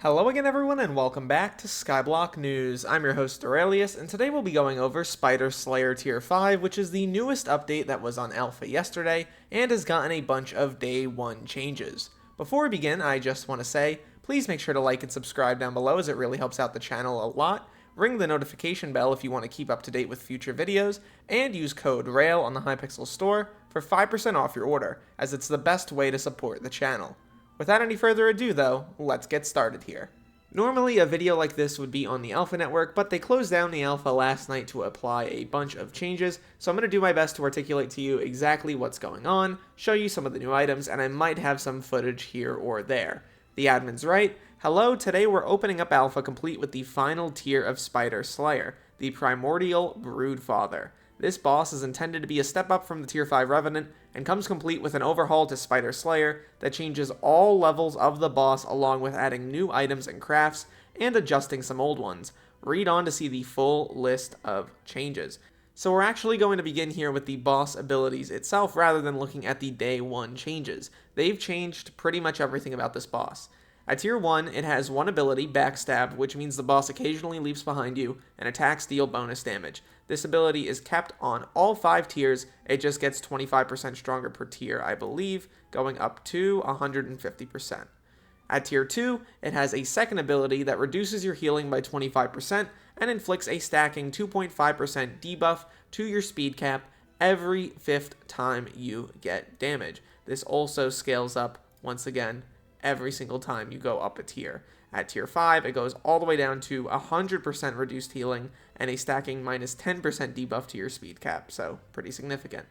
Hello again everyone and welcome back to Skyblock News. I'm your host Derailious and today we'll be going over Spider Slayer Tier 5, which is the newest update that was on alpha yesterday and has gotten a bunch of day 1 changes. Before we begin, I just want to say, please make sure to like and subscribe down below as it really helps out the channel a lot. Ring the notification bell if you want to keep up to date with future videos, and use code RAIL on the Hypixel store for 5% off your order, as it's the best way to support the channel. Without any further ado though, let's get started here. Normally a video like this would be on the alpha network, but they closed down the alpha last night to apply a bunch of changes, so I'm going to do my best to articulate to you exactly what's going on, show you some of the new items, and I might have some footage here or there. The admin's right. Hello, today we're opening up alpha complete with the final tier of Spider Slayer, the primordial Broodfather. This boss is intended to be a step up from the Tier 5 Revenant, and comes complete with an overhaul to Spider Slayer that changes all levels of the boss along with adding new items and crafts, and adjusting some old ones. Read on to see the full list of changes. So we're actually going to begin here with the boss abilities itself rather than looking at the day 1 changes. They've changed pretty much everything about this boss. At Tier 1, it has one ability, Backstab, which means the boss occasionally leaps behind you, and attacks deal bonus damage. This ability is kept on all 5 tiers, it just gets 25% stronger per tier, I believe, going up to 150%. At Tier 2, it has a second ability that reduces your healing by 25%, and inflicts a stacking 2.5% debuff to your speed cap every 5th time you get damage. This also scales up, once again, every single time you go up a tier. At Tier 5, it goes all the way down to 100% reduced healing and a stacking minus 10% debuff to your speed cap, so pretty significant.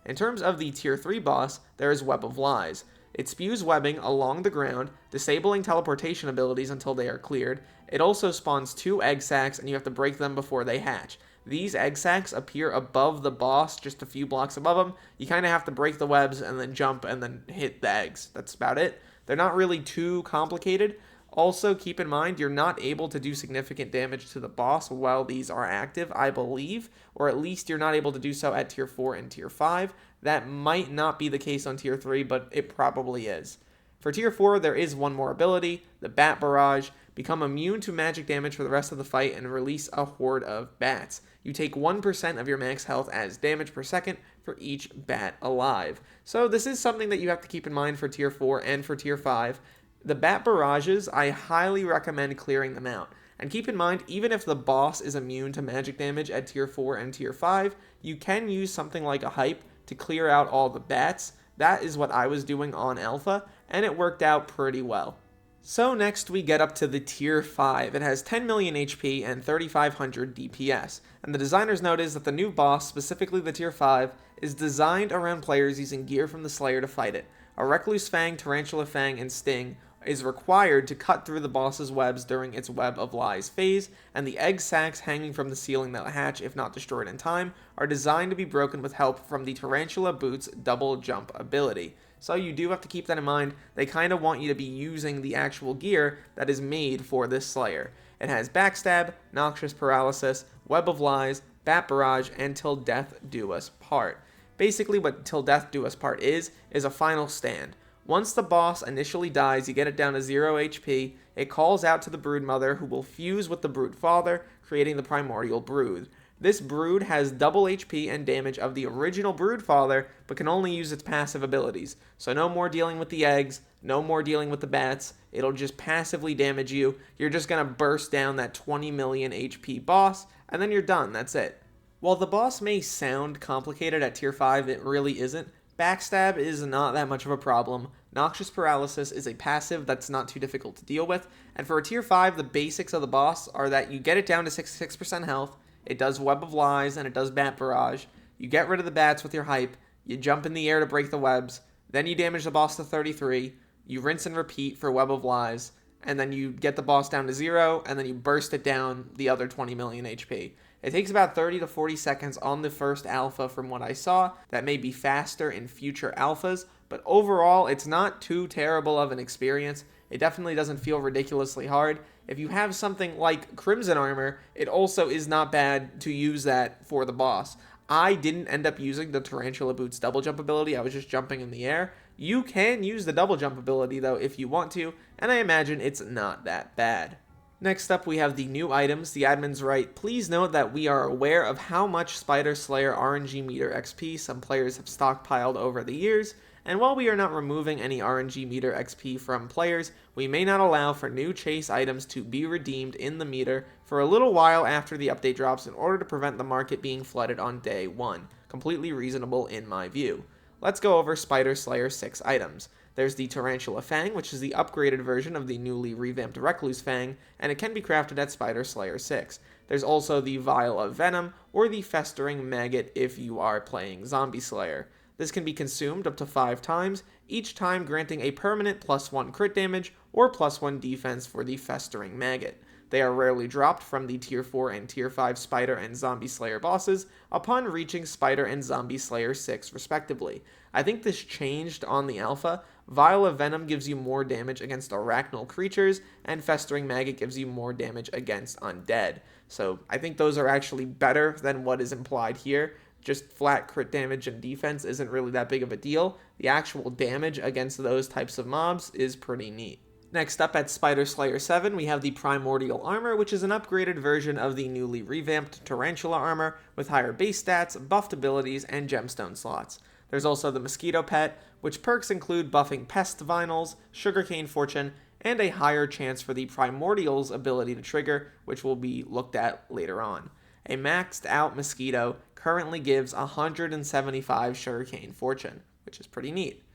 In terms of the Tier 3 boss, there is Web of Lies. It spews webbing along the ground, disabling teleportation abilities until they are cleared. It also spawns 2 egg sacs, and you have to break them before they hatch. These egg sacs appear above the boss, just a few blocks above them. You kind of have to break the webs and then jump and then hit the eggs. That's about it. They're not really too complicated. Also, keep in mind, you're not able to do significant damage to the boss while these are active, I believe, or at least you're not able to do so at Tier 4 and Tier 5. That might not be the case on Tier 3, but it probably is. For Tier 4, there is one more ability, the Bat Barrage. Become immune to magic damage for the rest of the fight and release a horde of bats. You take 1% of your max health as damage per second for each bat alive. So this is something that you have to keep in mind for Tier 4 and for Tier 5. The Bat Barrages, I highly recommend clearing them out. And keep in mind, even if the boss is immune to magic damage at Tier 4 and Tier 5, you can use something like a Hype to clear out all the bats. That is what I was doing on Alpha, and it worked out pretty well. So next we get up to the Tier 5. It has 10 million HP and 3500 DPS, and the designer's note is that the new boss, specifically the Tier 5, is designed around players using gear from the Slayer to fight it. A Recluse Fang, Tarantula Fang, and Sting is required to cut through the boss's webs during its Web of Lies phase, and the egg sacs hanging from the ceiling that hatch if not destroyed in time are designed to be broken with help from the Tarantula Boot's double jump ability. So you do have to keep that in mind. They kind of want you to be using the actual gear that is made for this Slayer. It has Backstab, Noxious Paralysis, Web of Lies, Bat Barrage, and Till Death Do Us Part. Basically what Till Death Do Us Part is a final stand. Once the boss initially dies, you get it down to 0 HP, it calls out to the Broodmother, who will fuse with the Broodfather, creating the primordial Brood. This Brood has double HP and damage of the original Broodfather, but can only use its passive abilities. So no more dealing with the eggs, no more dealing with the bats, it'll just passively damage you. You're just going to burst down that 20 million HP boss, and then you're done, that's it. While the boss may sound complicated at Tier 5, it really isn't. Backstab is not that much of a problem. Noxious Paralysis is a passive that's not too difficult to deal with. And for a Tier 5, the basics of the boss are that you get it down to 66% health, it does Web of Lies, and it does Bat Barrage. You get rid of the bats with your Hype, you jump in the air to break the webs, then you damage the boss to 33, you rinse and repeat for Web of Lies, and then you get the boss down to 0, and then you burst it down the other 20 million HP. It takes about 30 to 40 seconds on the first alpha from what I saw. That may be faster in future alphas, but overall it's not too terrible of an experience. It definitely doesn't feel ridiculously hard. If you have something like Crimson Armor, it also is not bad to use that for the boss. I didn't end up using the Tarantula Boot's double jump ability, I was just jumping in the air. You can use the double jump ability though if you want to, and I imagine it's not that bad. Next up, we have the new items. The admins write, please note that we are aware of how much Spider Slayer RNG meter XP some players have stockpiled over the years, and while we are not removing any RNG meter XP from players, we may not allow for new chase items to be redeemed in the meter for a little while after the update drops in order to prevent the market being flooded on day 1. Completely reasonable in my view. Let's go over Spider Slayer 6 items. There's the Tarantula Fang, which is the upgraded version of the newly revamped Recluse Fang, and it can be crafted at Spider Slayer 6. There's also the Vial of Venom, or the Festering Maggot if you are playing Zombie Slayer. This can be consumed up to 5 times, each time granting a permanent +1 crit damage or +1 defense for the Festering Maggot. They are rarely dropped from the Tier 4 and Tier 5 Spider and Zombie Slayer bosses upon reaching Spider and Zombie Slayer 6 respectively. I think this changed on the alpha. Vial of Venom gives you more damage against arachnal creatures, and Festering Maggot gives you more damage against undead. So I think those are actually better than what is implied here. Just flat crit damage and defense isn't really that big of a deal. The actual damage against those types of mobs is pretty neat. Next up at Spider Slayer 7, we have the Primordial Armor, which is an upgraded version of the newly revamped Tarantula Armor with higher base stats, buffed abilities, and gemstone slots. There's also the Mosquito Pet, which perks include buffing Pest Vinyls, Sugarcane Fortune, and a higher chance for the Primordial's ability to trigger, which will be looked at later on. A maxed out Mosquito currently gives 175 Sugarcane Fortune, which is pretty neat.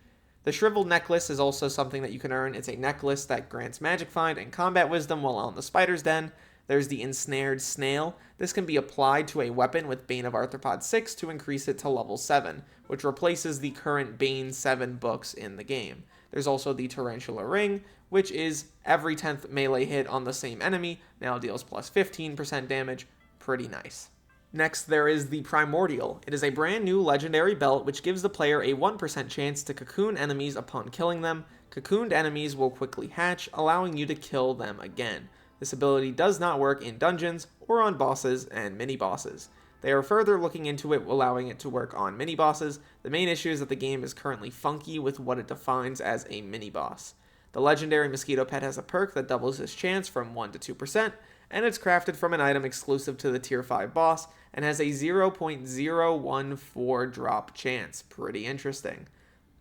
The Shriveled Necklace is also something that you can earn. It's a necklace that grants Magic Find and Combat Wisdom while on the Spider's Den. There's the Ensnared Snail. This can be applied to a weapon with Bane of Arthropod 6 to increase it to level 7, which replaces the current Bane 7 books in the game. There's also the Tarantula Ring, which is every 10th melee hit on the same enemy, now deals plus 15% damage. Pretty nice. Next, there is the Primordial. It is a brand new legendary belt which gives the player a 1% chance to cocoon enemies upon killing them. Cocooned enemies will quickly hatch, allowing you to kill them again. This ability does not work in dungeons or on bosses and mini-bosses. They are further looking into it, allowing it to work on mini-bosses. The main issue is that the game is currently funky with what it defines as a mini-boss. The legendary Mosquito Pet has a perk that doubles this chance from 1 to 2%, and it's crafted from an item exclusive to the Tier 5 boss, and has a 0.014 drop chance. Pretty interesting.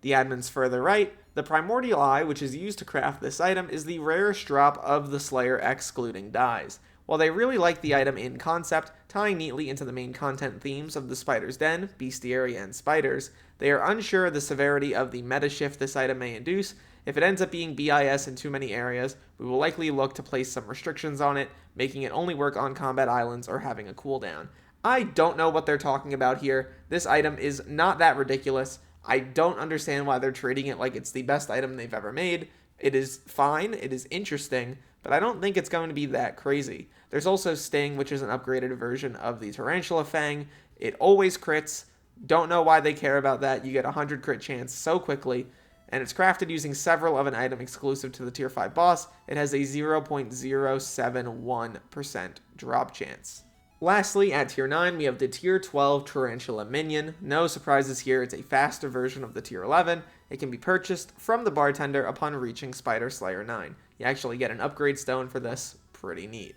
The admins further write, the Primordial Eye, which is used to craft this item, is the rarest drop of the Slayer excluding dyes. While they really like the item in concept, tying neatly into the main content themes of the Spider's Den, Bestiary, and Spiders, they are unsure of the severity of the meta shift this item may induce. If it ends up being BIS in too many areas, we will likely look to place some restrictions on it, making it only work on combat islands or having a cooldown. I don't know what they're talking about here. This item is not that ridiculous. I don't understand why they're treating it like it's the best item they've ever made. It is fine, it is interesting, but I don't think it's going to be that crazy. There's also Sting, which is an upgraded version of the Tarantula Fang. It always crits. Don't know why they care about that. You get a 100 crit chance so quickly. And it's crafted using several of an item exclusive to the Tier 5 boss. It has a 0.071% drop chance. Lastly, at Tier 9, we have the Tier 12 Tarantula Minion. No surprises here, it's a faster version of the Tier 11. It can be purchased from the bartender upon reaching Spider Slayer 9. You actually get an upgrade stone for this. Pretty neat.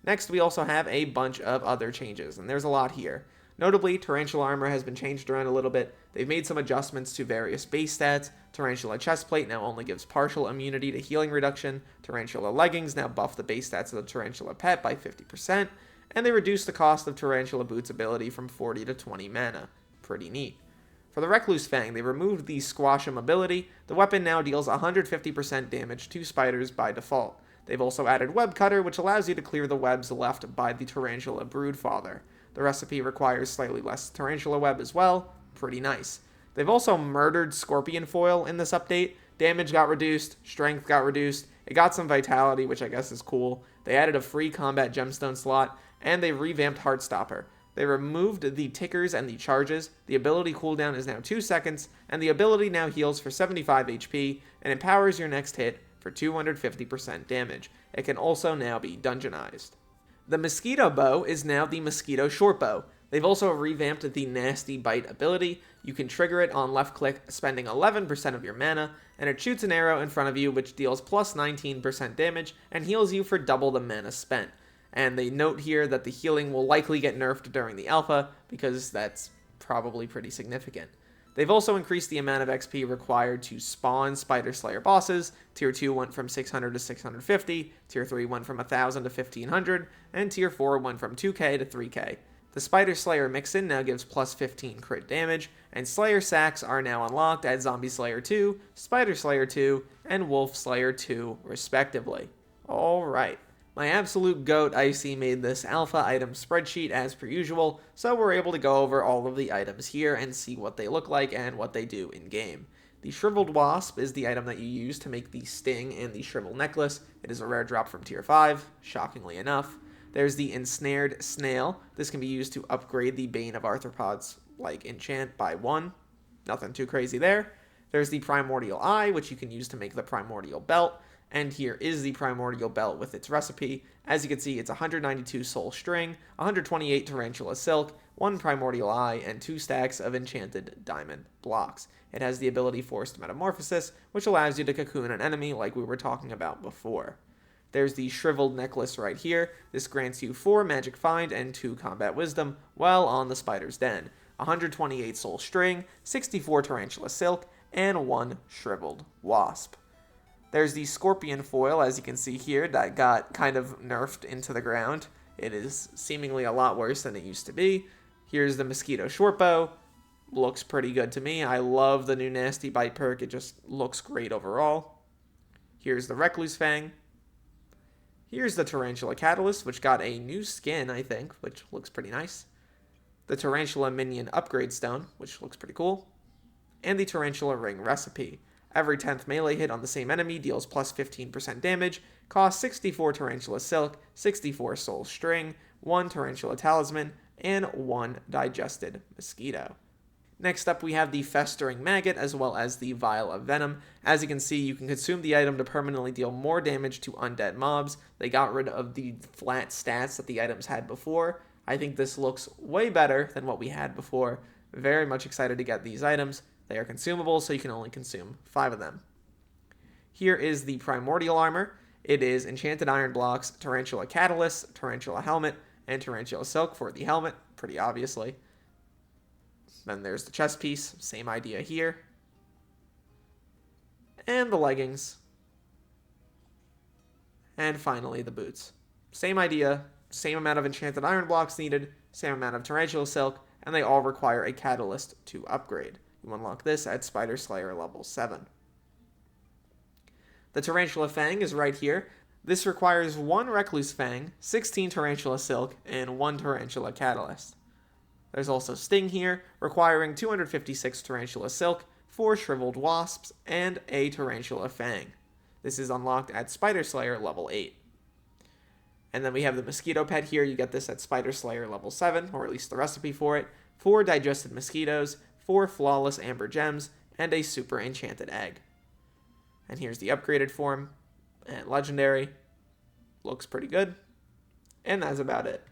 Next, we also have a bunch of other changes, and there's a lot here. Notably, Tarantula Armor has been changed around a little bit. They've made some adjustments to various base stats. Tarantula Chestplate now only gives partial immunity to healing reduction. Tarantula Leggings now buff the base stats of the Tarantula Pet by 50%. And they reduced the cost of Tarantula Boots ability from 40 to 20 mana. Pretty neat. For the Recluse Fang, they removed the Squash 'em ability. The weapon now deals 150% damage to spiders by default. They've also added Web Cutter, which allows you to clear the webs left by the Tarantula Broodfather. The recipe requires slightly less Tarantula Web as well. Pretty nice. They've also murdered Scorpion Foil in this update. Damage got reduced, strength got reduced, it got some vitality, which I guess is cool. They added a free combat gemstone slot, and they revamped Heartstopper. They removed the tickers and the charges. The ability cooldown is now 2 seconds, and the ability now heals for 75 HP and empowers your next hit for 250% damage. It can also now be dungeonized. The Mosquito Bow is now the Mosquito Shortbow. They've also revamped the Nasty Bite ability. You can trigger it on left click, spending 11% of your mana, and it shoots an arrow in front of you which deals plus 19% damage and heals you for double the mana spent. And they note here that the healing will likely get nerfed during the alpha, because that's probably pretty significant. They've also increased the amount of XP required to spawn Spider Slayer bosses. Tier 2 went from 600 to 650, Tier 3 went from 1000 to 1500, and Tier 4 went from 2k to 3k. The Spider Slayer mix-in now gives plus 15 crit damage, and Slayer sacks are now unlocked at Zombie Slayer 2, Spider Slayer 2, and Wolf Slayer 2, respectively. Alright. My absolute goat Icy made this alpha item spreadsheet as per usual, so we're able to go over all of the items here and see what they look like and what they do in game. The Shriveled Wasp is the item that you use to make the Sting and the Shrivel Necklace. It is a rare drop from Tier 5, shockingly enough. There's the Ensnared Snail. This can be used to upgrade the Bane of Arthropods, like enchant, by 1. Nothing too crazy there. There's the Primordial Eye, which you can use to make the Primordial Belt. And here is the Primordial Belt with its recipe. As you can see, it's 192 Soul String, 128 Tarantula Silk, 1 Primordial Eye, and 2 stacks of Enchanted Diamond blocks. It has the ability Forced Metamorphosis, which allows you to cocoon an enemy like we were talking about before. There's the Shriveled Necklace right here. This grants you 4 Magic Find and 2 Combat Wisdom while on the Spider's Den. 128 Soul String, 64 Tarantula Silk, and 1 Shriveled Wasp. There's the Scorpion Foil, as you can see here, that got kind of nerfed into the ground. It is seemingly a lot worse than it used to be. Here's the Mosquito Shortbow. Looks pretty good to me. I love the new Nasty Bite perk. It just looks great overall. Here's the Recluse Fang. Here's the Tarantula Catalyst, which got a new skin, I think, which looks pretty nice. The Tarantula Minion Upgrade Stone, which looks pretty cool. And the Tarantula Ring Recipe. Every 10th melee hit on the same enemy deals plus 15% damage, costs 64 Tarantula Silk, 64 Soul String, 1 Tarantula Talisman, and 1 Digested Mosquito. Next up, we have the Festering Maggot, as well as the Vial of Venom. As you can see, you can consume the item to permanently deal more damage to undead mobs. They got rid of the flat stats that the items had before. I think this looks way better than what we had before. Very much excited to get these items. They are consumable, so you can only consume 5 of them. Here is the Primordial Armor. It is Enchanted Iron Blocks, Tarantula Catalyst, Tarantula Helmet, and Tarantula Silk for the helmet, pretty obviously. Then there's the chest piece, same idea here. And the leggings. And finally, the boots. Same idea, same amount of Enchanted Iron Blocks needed, same amount of Tarantula Silk, and they all require a Catalyst to upgrade. You unlock this at Spider Slayer level 7. The Tarantula Fang is right here. This requires 1 Recluse Fang, 16 Tarantula Silk, and 1 Tarantula Catalyst. There's also Sting here, requiring 256 Tarantula Silk, 4 Shriveled Wasps, and a Tarantula Fang. This is unlocked at Spider Slayer level 8. And then we have the Mosquito Pet here. You get this at Spider Slayer level 7, or at least the recipe for it. 4 Digested Mosquitoes, 4 Flawless Amber Gems, and a Super Enchanted Egg. And here's the upgraded form, and Legendary. Looks pretty good. And that's about it.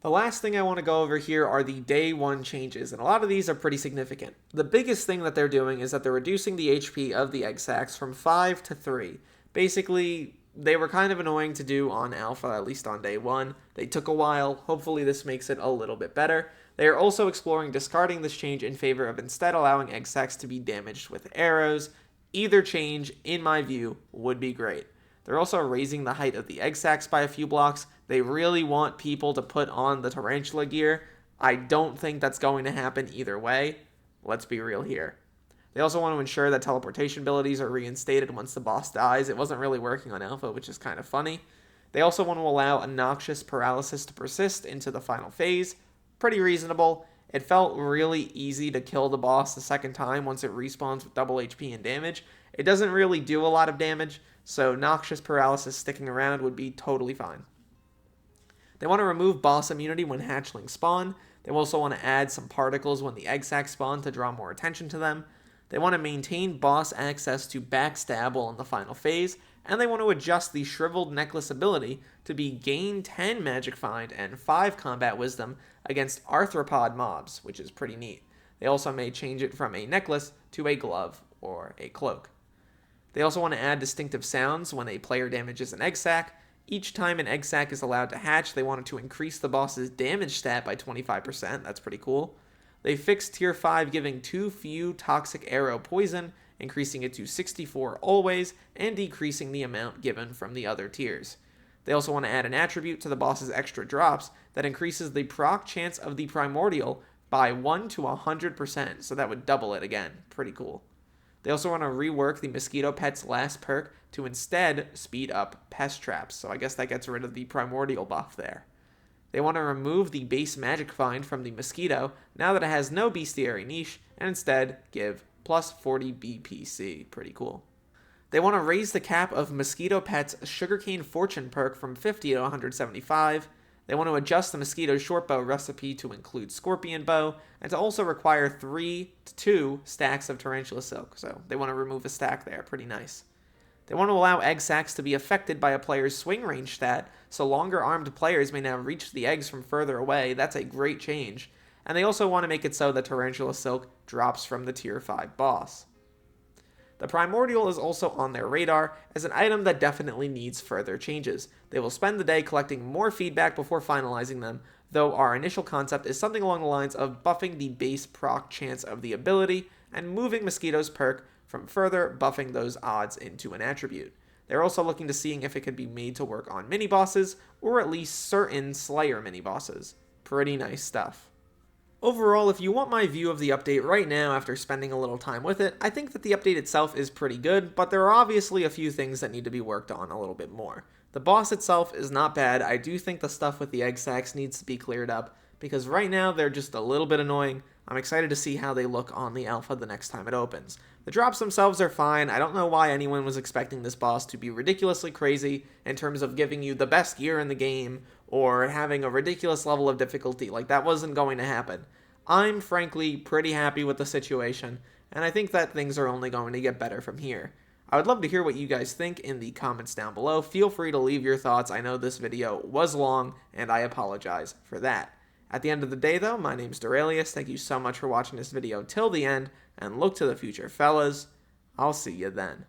The last thing I want to go over here are the day 1 changes, and a lot of these are pretty significant. The biggest thing that they're doing is that they're reducing the HP of the egg sacs from 5 to 3. Basically, they were kind of annoying to do on alpha, at least on day 1. They took a while. Hopefully this makes it a little bit better. They are also exploring discarding this change in favor of instead allowing egg sacs to be damaged with arrows. Either change, in my view, would be great. They're also raising the height of the egg sacs by a few blocks. They really want people to put on the tarantula gear. I don't think that's going to happen either way. Let's be real here. They also want to ensure that teleportation abilities are reinstated once the boss dies. It wasn't really working on alpha, which is kind of funny. They also want to allow a noxious paralysis to persist into the final phase. Pretty reasonable. It felt really easy to kill the boss the second time once it respawns with double HP and damage. It doesn't really do a lot of damage, so noxious paralysis sticking around would be totally fine. They want to remove boss immunity when hatchlings spawn. They also want to add some particles when the egg sacs spawn to draw more attention to them. They want to maintain boss access to backstab while in the final phase. and they want to adjust the Shriveled Necklace ability to be gain 10 Magic Find and 5 Combat Wisdom against Arthropod mobs, which is pretty neat. They also may change it from a necklace to a glove or a cloak. They also want to add distinctive sounds when a player damages an egg sac. Each time an egg sac is allowed to hatch, they wanted to increase the boss's damage stat by 25%. That's pretty cool. They fixed Tier 5 giving too few Toxic Arrow poison, increasing it to 64 always, and decreasing the amount given from the other tiers. They also want to add an attribute to the boss's extra drops that increases the proc chance of the primordial by 1 to 100%, so that would double it again. Pretty cool. They also want to rework the Mosquito pet's last perk to instead speed up pest traps, so I guess that gets rid of the primordial buff there. They want to remove the base magic find from the Mosquito now that it has no bestiary niche, and instead give plus 40 BPC. Pretty cool. They want to raise the cap of Mosquito pet's Sugarcane Fortune perk from 50 to 175. They want to adjust the Mosquito Shortbow recipe to include Scorpion Bow, and to also require 3 to 2 stacks of Tarantula Silk, so they want to remove a stack there. Pretty nice. They want to allow egg sacs to be affected by a player's swing range stat, so longer armed players may now reach the eggs from further away. That's a great change. And they also want to make it so that Tarantula Silk drops from the Tier 5 boss. The Primordial is also on their radar as an item that definitely needs further changes. They will spend the day collecting more feedback before finalizing them, though our initial concept is something along the lines of buffing the base proc chance of the ability and moving Mosquito's perk from further buffing those odds into an attribute. They're also looking to seeing if it could be made to work on mini-bosses, or at least certain Slayer mini-bosses. Pretty nice stuff. Overall, if you want my view of the update right now after spending a little time with it, I think that the update itself is pretty good, but there are obviously a few things that need to be worked on a little bit more. The boss itself is not bad. I do think the stuff with the egg sacs needs to be cleared up, because right now they're just a little bit annoying. I'm excited to see how they look on the alpha the next time it opens. The drops themselves are fine. I don't know why anyone was expecting this boss to be ridiculously crazy in terms of giving you the best gear in the game or having a ridiculous level of difficulty. Like, that wasn't going to happen. I'm frankly pretty happy with the situation, and I think that things are only going to get better from here. I would love to hear what you guys think in the comments down below. Feel free to leave your thoughts. I know this video was long, and I apologize for that. At the end of the day, though, my name's Derailious. Thank you so much for watching this video till the end, and look to the future, fellas. I'll see you then.